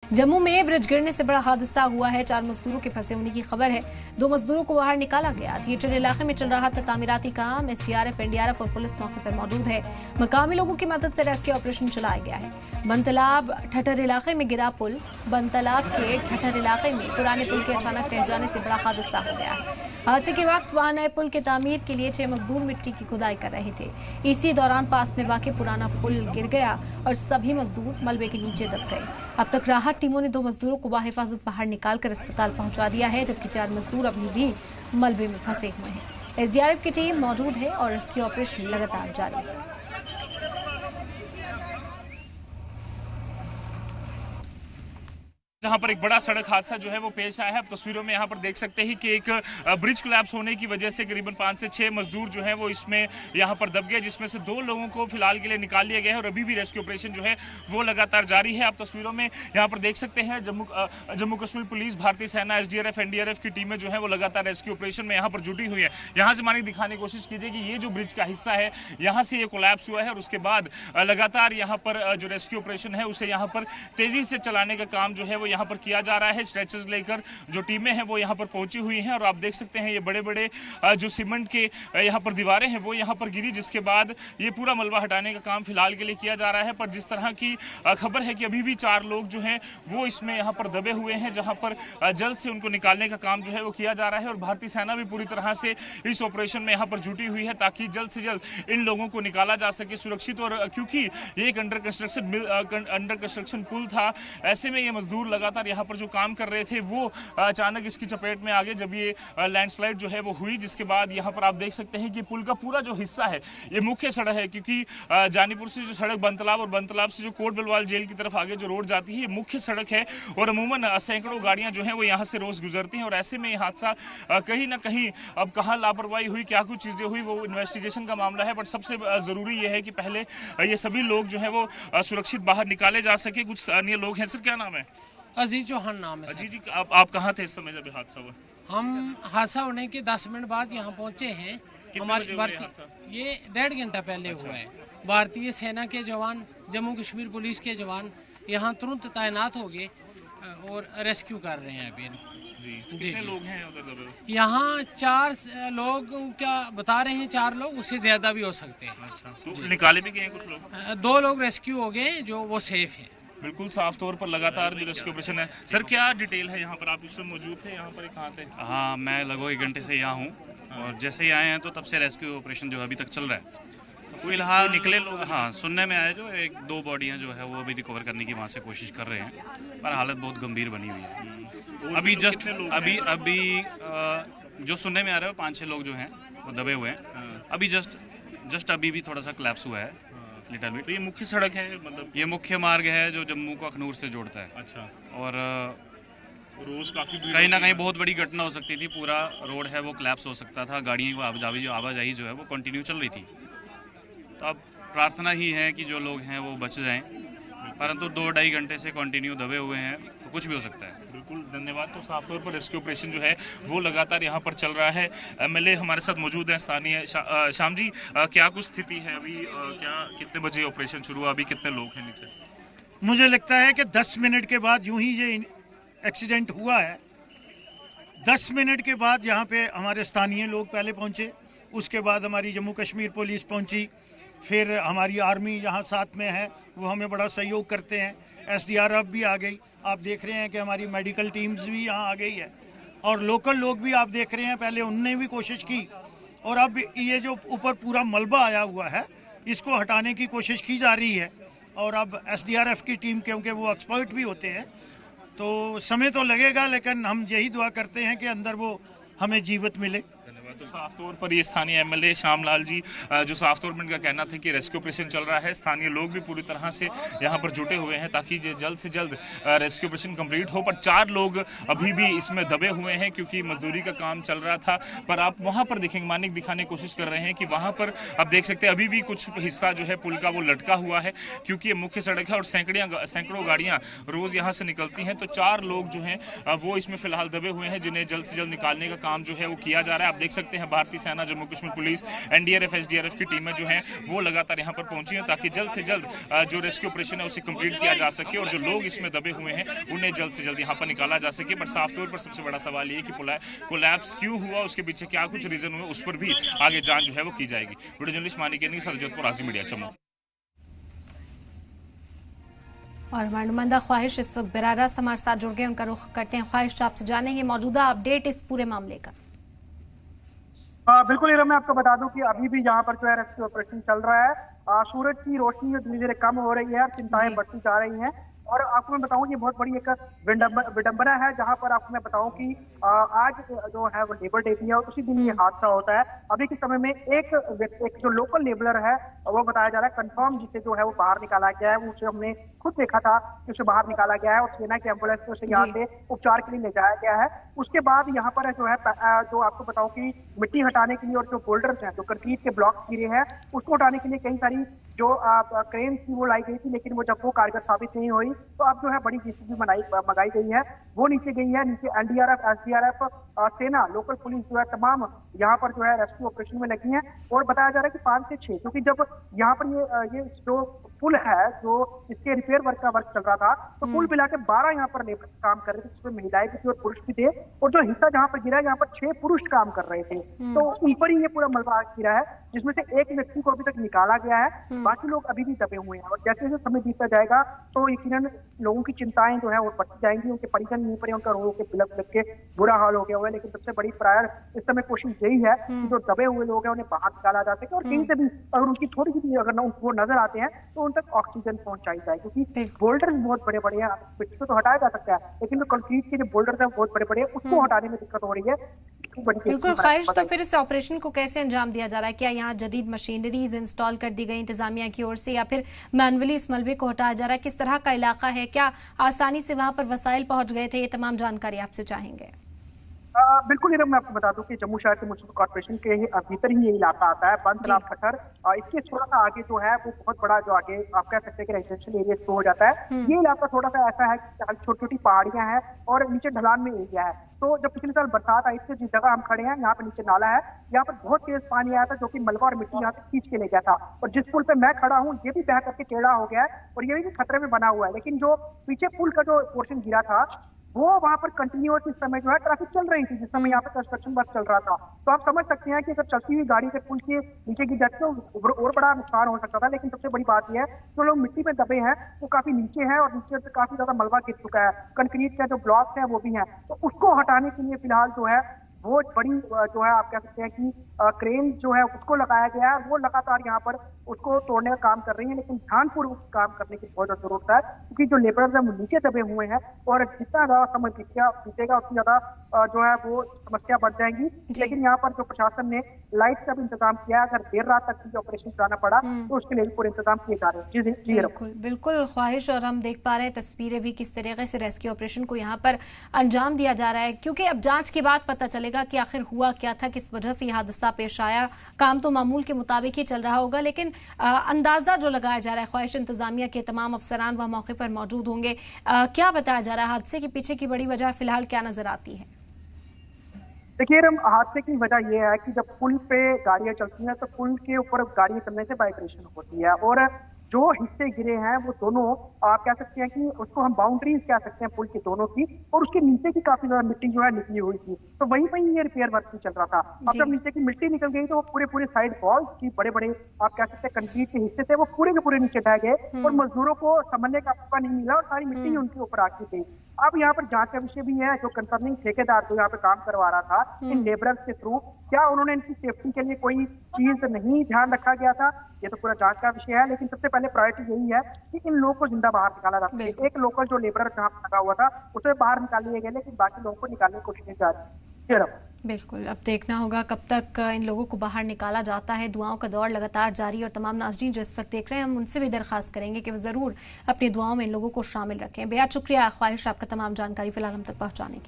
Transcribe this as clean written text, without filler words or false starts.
जम्मू में ब्रिज गिरने से बड़ा हादसा हुआ है। 4 मजदूरों के फंसे होने की खबर है। 2 मजदूरों को बाहर निकाला गया। थिएटर इलाके में चल रहा था तामीराती काम। एसडीआरएफ, एनडीआरएफ और पुलिस मौके पर मौजूद है। मकामी लोगों की मदद से रेस्क्यू ऑपरेशन चलाया गया है। बनतालाब ठठर इलाके में गिरा पुल। बनतालाब के ठठर इलाके में पुराने पुल के अचानक टह जाने से बड़ा हादसा हो गया है। हादसे के वक्त वहां नए पुल के तामीर के लिए 6 मजदूर मिट्टी की खुदाई कर रहे थे। इसी दौरान पास में वाक़ पुराना पुल गिर गया और सभी मजदूर मलबे के नीचे दब गए। अब तक राहत टीमों ने 2 मजदूरों को बाहिफाजत बाहर निकालकर अस्पताल पहुंचा दिया है, जबकि 4 मजदूर अभी भी मलबे में फंसे हुए हैं। एसडीआरएफ की टीम मौजूद है और रेस्क्यू ऑपरेशन लगातार जारी है। जहां पर एक बड़ा सड़क हादसा जो है वो पेश आया है। अब तस्वीरों में यहां पर देख सकते हैं कि एक ब्रिज कोलैप्स होने की वजह से करीबन 5 से 6 मजदूर जो हैं वो इसमें यहां पर दब गए, जिसमें से 2 लोगों को फिलहाल के लिए निकाल लिया गया है और अभी भी रेस्क्यू ऑपरेशन जो है वो लगातार जारी है। आप तस्वीरों में यहां पर देख सकते हैं जम्मू कश्मीर पुलिस, भारतीय सेना, एसडीआरएफ, एनडीआरएफ की टीमें जो है वो लगातार रेस्क्यू ऑपरेशन में यहाँ पर जुटी हुई है। यहाँ से मानिए दिखाने की कोशिश कीजिए कि ये जो ब्रिज का हिस्सा है यहाँ से ये कोलैप्स हुआ है और उसके बाद लगातार यहाँ पर जो रेस्क्यू ऑपरेशन है उसे यहाँ पर तेजी से चलाने का काम जो है वो यहाँ पर किया जा रहा है। स्ट्रेचर्स लेकर जो टीमें हैं वो यहाँ पर पहुंची हुई हैं और आप देख सकते हैं ये बड़े बड़े जो सीमेंट के यहाँ पर दीवारें हैं वो यहाँ पर गिरी, जिसके बाद ये पूरा मलबा हटाने का काम फिलहाल के लिए किया जा रहा है। पर जिस तरह की खबर है कि अभी भी 4 लोग जो हैं वो इसमें यहाँ पर दबे हुए हैं, जहाँ पर जल्द से उनको निकालने का काम जो है वो किया जा रहा है और भारतीय सेना भी पूरी तरह से इस ऑपरेशन में यहाँ पर जुटी हुई है ताकि जल्द से जल्द इन लोगों को निकाला जा सके सुरक्षित। और क्योंकि ये एक अंडर कंस्ट्रक्शन पुल था, ऐसे में ये मजदूर लगातार यहाँ पर जो काम कर रहे थे वो अचानक इसकी चपेट में आ गए जब ये लैंडस्लाइड जो है वो हुई, जिसके बाद यहाँ पर आप देख सकते हैं कि पुल का पूरा जो हिस्सा है ये मुख्य सड़क है, क्योंकि जानीपुर से जो सड़क बनतालाब और बनतालाब से जो कोट बलवाल जेल की तरफ आगे जो रोड जाती है ये मुख्य सड़क है और अमूमन सैकड़ों गाड़ियां जो हैं वो यहाँ से रोज गुजरती हैं और ऐसे में ये हादसा कहीं ना कहीं अब कहाँ लापरवाही हुई, क्या कुछ चीज़ें हुई, वो इन्वेस्टिगेशन का मामला है। बट सबसे ज़रूरी ये है कि पहले ये सभी लोग जो है वो सुरक्षित बाहर निकाले जा सके। कुछ अन्य लोग हैं। सर क्या नाम है? अजीज चौहान नाम है। अजीज जी, आप कहाँ थे इस समय जब हादसा हुआ? हम हादसा होने के 10 मिनट बाद यहाँ पहुँचे हैं। हमारी भारतीय ये 1.5 घंटा पहले हुआ है। भारतीय सेना के जवान, जम्मू कश्मीर पुलिस के जवान यहाँ तुरंत तैनात हो गए और रेस्क्यू कर रहे हैं अभी। जी लोग हैं उधर? यहाँ 4 लोग क्या बता रहे हैं, 4 लोग, उससे ज्यादा भी हो सकते हैं। अच्छा, तो निकाले भी गए हैं कुछ लोग? 2 लोग रेस्क्यू हो गए जो वो सेफ है। बिल्कुल साफ तौर पर लगातार जो रेस्क्यू ऑपरेशन है। सर क्या डिटेल है यहाँ पर? आप इसमें मौजूद थे यहाँ पर? कहाँ थे? हाँ, मैं लगभग 1 घंटे से यहाँ हूँ और जैसे ही आए हैं तो तब से रेस्क्यू ऑपरेशन जो अभी तक चल रहा है। तो फिलहाल निकले लोग? हाँ, सुनने में आया जो 1-2 बॉडियाँ जो है वो अभी रिकवर करने की वहाँ से कोशिश कर रहे हैं, पर हालत बहुत गंभीर बनी हुई है। अभी जस्ट अभी जो सुनने में आ रहा है 5-6 लोग जो हैं वो दबे हुए हैं। अभी जस्ट अभी भी थोड़ा सा कोलैप्स हुआ है लिटिल बिट। तो ये मुख्य सड़क है, मतलब ये मुख्य मार्ग है जो जम्मू को अखनूर से जोड़ता है। अच्छा। और रोज काफी कहीं ना कहीं बहुत बड़ी घटना हो सकती थी, पूरा रोड है वो कोलैप्स हो सकता था, गाड़ियों की आवाजाही जो है वो कंटिन्यू चल रही थी। तो अब प्रार्थना ही है कि जो लोग हैं वो बच जाएं, परंतु 2-2.5 घंटे से कंटिन्यू दबे हुए हैं तो कुछ भी हो सकता है। बिल्कुल, धन्यवाद। तो साफ तौर पर रेस्क्यू ऑपरेशन जो है वो लगातार यहाँ पर चल रहा है। एमएलए हमारे साथ मौजूद हैं स्थानीय। श्याम जी, क्या कुछ स्थिति है अभी? क्या कितने बजे ऑपरेशन शुरू हुआ? अभी कितने लोग हैं नीचे? मुझे लगता है कि 10 मिनट के बाद यूं ही ये एक्सीडेंट हुआ है। 10 मिनट के बाद यहाँ पे हमारे स्थानीय लोग पहले पहुँचे, उसके बाद हमारी जम्मू कश्मीर पुलिस पहुँची, फिर हमारी आर्मी यहाँ साथ में है, वो हमें बड़ा सहयोग करते हैं। एसडीआरएफ भी आ गई, आप देख रहे हैं कि हमारी मेडिकल टीम्स भी यहाँ आ गई है और लोकल लोग भी आप देख रहे हैं, पहले उनने भी कोशिश की और अब ये जो ऊपर पूरा मलबा आया हुआ है इसको हटाने की कोशिश की जा रही है। और अब एसडीआरएफ की टीम, क्योंकि वो एक्सपर्ट भी होते हैं, तो समय तो लगेगा, लेकिन हम यही दुआ करते हैं कि अंदर वो हमें जीवित मिले। तो साफ तौर पर ये स्थानीय एमएलए श्यामलाल जी जो साफ तौर पर इनका कहना था कि रेस्क्यू ऑपरेशन चल रहा है, स्थानीय लोग भी पूरी तरह से यहाँ पर जुटे हुए हैं ताकि जल्द से जल्द रेस्क्यू ऑपरेशन कंप्लीट हो। पर 4 लोग अभी भी इसमें दबे हुए हैं क्योंकि मजदूरी का काम चल रहा था। पर आप वहाँ पर देखेंगे, मानिक दिखाने की कोशिश कर रहे हैं कि वहाँ पर आप देख सकते हैं अभी भी कुछ हिस्सा जो है पुल का वो लटका हुआ है, क्योंकि ये मुख्य सड़क है और सैकड़ों गाड़ियाँ रोज यहाँ से निकलती हैं। तो 4 लोग जो हैं वो इसमें फिलहाल दबे हुए हैं, जिन्हें जल्द से जल्द निकालने का काम जो है वो किया जा रहा है। आप देख सकते सकते हैं भारतीय सेना, Jammu Kashmir police, NDRF, SDRF की टीमें जो हैं वो लगातार यहाँ पर पहुंची हैं ताकि जल्द से जल्द जो रेस्क्यू ऑपरेशन है उसे कंप्लीट किया जा सके और जो लोग इसमें दबे हुए हैं उन्हें जल्द से जल्द यहाँ पर निकाला जा सके। बट साफ तौर पर सबसे बड़ा सवाल ये कि कोलैप्स क्यों हुआ, उसके पीछे क्या कुछ रीजन हुए, उस पर भी आगे जांच जो है वो की जाएगी। वीडियो जर्नलिस्ट मानी के जोधपुर आज़ी मीडिया जम्मू। और हमारे नुमाइंदा ख्वाहिश इस वक्त बराह रास्त हमारे साथ जुड़ गए, उनका रुख करते हैं। ख्वाहिश, आपसे जानेंगे मौजूदा अपडेट इस पूरे मामले का। बिल्कुल मैं आपको बता दूं कि अभी भी यहाँ पर जो है रेस्क्यू ऑपरेशन चल रहा है। सूरज की रोशनी धीरे धीरे कम हो रही है, चिंताएं बढ़ती जा रही हैं। और आपको मैं बताऊं ये बहुत बड़ी एक विडंबना है, जहां पर आपको मैं बताऊं कि आज जो है वो लेबर डे भी है और उसी दिन ये हादसा होता है। अभी के समय में एक जो लोकल लेबरर है वो बताया जा रहा है कंफर्म, जिसे जो है वो बाहर निकाला गया है। उसे हमने खुद देखा था कि उसे बाहर निकाला गया है और सेना की एम्बुलेंस से उसे यहाँ से उपचार के लिए ले जाया गया है। उसके बाद यहाँ पर जो है जो आपको बताऊं कि मिट्टी हटाने के लिए और जो बोल्डर्स हैं, जो कंक्रीट के ब्लॉक गिरे हैं, उसको हटाने के लिए कई सारी जो क्रेन थी वो लाई गई थी, लेकिन वो जब वो कारगर साबित नहीं हुई तो अब जो है बड़ी जेसीबी मंगाई गई है, वो नीचे गई है। नीचे एनडीआरएफ, एसडीआरएफ, सेना, लोकल पुलिस जो है तमाम यहाँ पर जो है रेस्क्यू ऑपरेशन में लगी है। और बताया जा रहा है कि 5 से 6, क्योंकि जब यहाँ पर ये जो पुल है जो इसके रिपेयर वर्क का वर्क चल रहा था, तो पुल मिला के 12 यहाँ पर लेबर काम कर रहे थे, जिसमें महिलाएं भी थी और पुरुष भी थे। और जो हिस्सा जहाँ पर गिरा, यहाँ पर 6 पुरुष काम कर रहे थे, तो ऊपर ही ये पूरा मलबा गिरा है, जिसमें से एक व्यक्ति को अभी तक निकाला गया है, बाकी लोग अभी भी दबे हुए हैं। और जैसे जैसे समय बीतता जाएगा तो यकीनन लोगों की चिंताएं जो है वो बढ़ती जाएंगी। उनके परिजन नहीं पड़े, उनका रो के बिलक बिलक के बुरा हाल हो गया हुआ है। लेकिन सबसे बड़ी प्रायर इस समय कोशिश यही है कि जो दबे हुए लोग हैं उन्हें बाहर निकाला जा सके और कहीं से भी अगर उनकी थोड़ी सी अगर वो नजर आते हैं तो उन तक ऑक्सीजन पहुंचाई जाए, क्योंकि बोल्डर बहुत बड़े बड़े हैं। मिट्टी तो हटाया जा सकता है, लेकिन जो कंक्रीट के जो बोल्डर है बहुत बड़े बड़े हैं, उसको हटाने में दिक्कत हो रही है। बिल्कुल ख्वाहिश, तो फिर इस ऑपरेशन को कैसे अंजाम दिया जा रहा है? क्या यहाँ जदीद मशीनरीज इंस्टॉल कर दी गई इंतजामिया की ओर से, या फिर मैनुअली इस मलबे को हटाया जा रहा है? किस तरह का इलाका है, क्या आसानी से वहां पर वसाइल पहुंच गए थे? ये तमाम जानकारी आपसे चाहेंगे। बिल्कुल मैं आपको बता दूं कि जम्मू शहर के म्युनिसिपल कॉर्पोरेशन के भीतर ही ये इलाका आता है, बंदराव खटर। इसके थोड़ा सा आगे जो है वो बहुत बड़ा जो आगे आप कह सकते हैं कि रेजिडेंशियल एरिया हो जाता है। ये इलाका थोड़ा सा ऐसा है कि छोटी छोटी पहाड़ियां हैं और नीचे ढलान में एरिया है। तो जब पिछले साल बरसात आई थी, जिस जगह हम खड़े हैं यहाँ पे नीचे नाला है, यहाँ पर बहुत तेज पानी आया था जो कि मलबा और मिट्टी यहाँ से खींच के ले गया था। और जिस पुल पे मैं खड़ा हूँ ये भी बह करके टेढ़ा हो गया है और ये भी खतरे में बना हुआ है। लेकिन जो पीछे पुल का जो पोर्शन गिरा था वो वहां पर कंटिन्यूअस इस समय जो है ट्रैफिक चल रही थी, जिस समय यहाँ पे कंस्ट्रक्शन वर्क चल रहा था। तो आप समझ सकते हैं कि अगर चलती हुई गाड़ी से पुल के नीचे गिर जाती तो और बड़ा नुकसान हो सकता था। लेकिन सबसे बड़ी बात यह है जो लोग मिट्टी में दबे हैं वो काफी नीचे हैं और नीचे से काफी ज्यादा मलबा गिर चुका है। कंक्रीट का जो ब्लॉक है वो भी है, तो उसको हटाने के लिए फिलहाल जो है बहुत बड़ी जो है आप कह सकते हैं कि क्रेन जो है उसको लगाया गया है। वो लगातार यहाँ पर उसको तोड़ने का काम कर रही है, लेकिन ध्यानपूर्वक काम करने की बहुत जरूरत है, क्योंकि जो लेबरर्स हैं वो नीचे दबे हुए हैं और जितना ज्यादा समय बीतेगा उतनी ज्यादा जो है वो समस्या बढ़ जाएंगी। लेकिन यहाँ पर जो प्रशासन ने लाइट का भी इंतजाम किया है, अगर देर रात तक जो ऑपरेशन चलाना पड़ा तो उसके लिए भी पूरे इंतजाम किए जा रहे हैं। जी बिल्कुल बिल्कुल ख्वाहिश, और हम देख पा रहे हैं तस्वीरें भी किस तरीके से रेस्क्यू ऑपरेशन को यहाँ पर अंजाम दिया जा रहा है, क्योंकि अब जांच के बाद पता चलेगा कि आखिर हुआ क्या था, किस वजह से यह हादसा पेश आया। काम तो मामूल के मुताबिक ही चल रहा होगा, लेकिन अंदाजा जो लगाया जा रहा है, ख्वाहिश इंतजामिया के तमाम अफसरान वह मौके पर मौजूद होंगे। क्या बताया जा रहा है हादसे के पीछे की बड़ी वजह फिलहाल क्या नजर आती है? देखिए हादसे की वजह यह है कि जब पुल पे गाड़ियां चलती हैं तो पुल के ऊपर गाड़ियां चलने से वाइब्रेशन होती है और जो हिस्से गिरे हैं वो दोनों आप कह सकते हैं कि उसको हम बाउंड्रीज कह सकते हैं पुल की दोनों की, और उसके नीचे की काफी ज्यादा मिट्टी जो है निकली हुई थी। तो वहीं पर ये रिपेयर वर्क भी चल रहा था। अब जब नीचे की मिट्टी निकल गई तो वो पूरे साइड वॉल्स की बड़े बड़े आप कह सकते हैं कंक्रीट के हिस्से थे वो पूरे के पूरे नीचे ढह गए और मजदूरों को संभलने का मौका नहीं मिला और सारी मिट्टी उनके ऊपर आती थी। अब यहाँ पर जांच का विषय भी है, जो कंसर्निंग ठेकेदार जो यहाँ पे काम करवा रहा था इन लेबरर्स के थ्रू, क्या उन्होंने इनकी सेफ्टी के लिए कोई चीज नहीं ध्यान रखा गया था, ये तो पूरा जांच का विषय है। लेकिन सबसे पहले प्रायोरिटी यही है कि इन लोगों को जिंदा बाहर निकाला जा सके। एक लोकल जो लेबरर जहाँ पर लगा हुआ था उसे बाहर निकाल लिया गया, लेकिन बाकी लोगों को निकालने की कोशिश की जा रही है। बिल्कुल, अब देखना होगा कब तक इन लोगों को बाहर निकाला जाता है। दुआओं का दौर लगातार जारी, और तमाम नाज़रीन जो इस वक्त देख रहे हैं हम उनसे भी दरख्वास्त करेंगे कि वो ज़रूर अपनी दुआओं में इन लोगों को शामिल रखें। बेहद शुक्रिया ख्वाहिश आपका तमाम जानकारी फिलहाल हम तक पहुँचाने की।